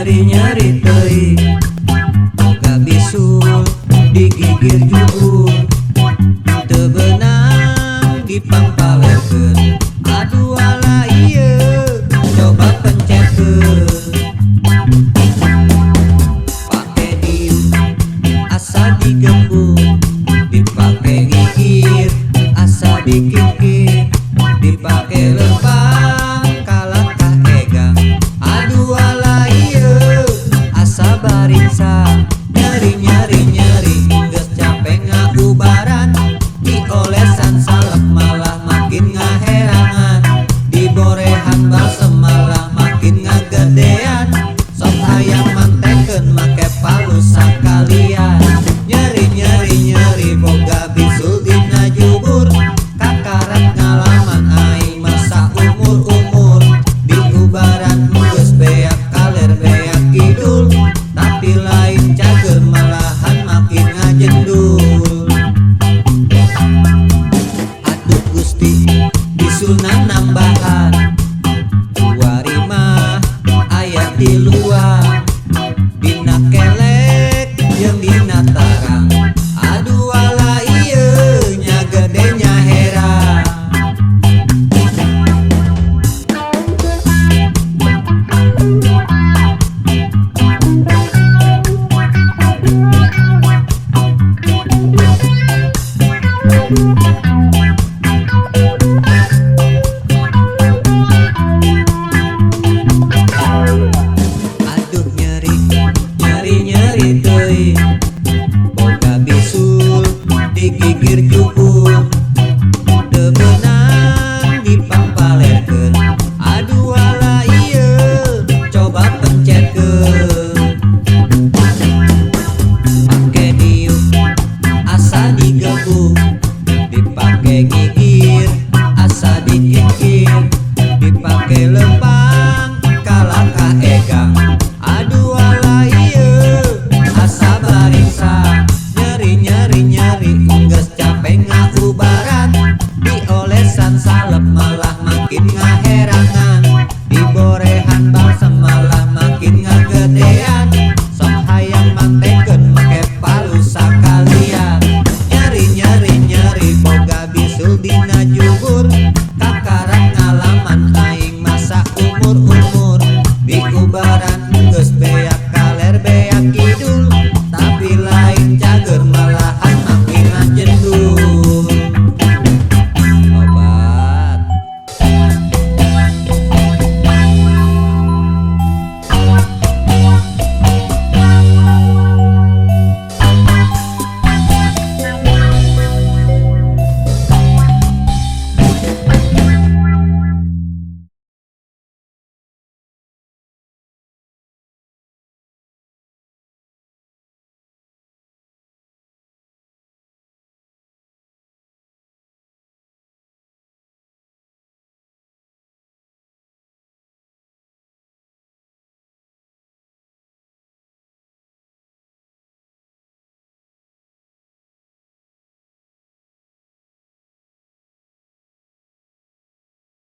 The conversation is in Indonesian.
Nyeri teuing boga bisul digigir jubur teu beunang dipangpalekeun. Aduh ala ieu coba pencetkeun pake diuk asa digembung, dipake gigir asa dikikir, dipake lempang kalakah egang. Aduh ala asa barisa nyeri geus capek ngaubaran, diolesan salep malah makin ngaherangan, diborehan balsem malah makin ngagedean. Sok hayang mantekeun make palus sakalian. Nyeri boga bisul dina jubur, kakarat ngalaman aing masa umur-umur. Diubaran geus beak kaler beak kidul, tapi lain cager malahan makin ngajendul. Aduh Gusti bisunan nambahan, kuari mah aya di luar.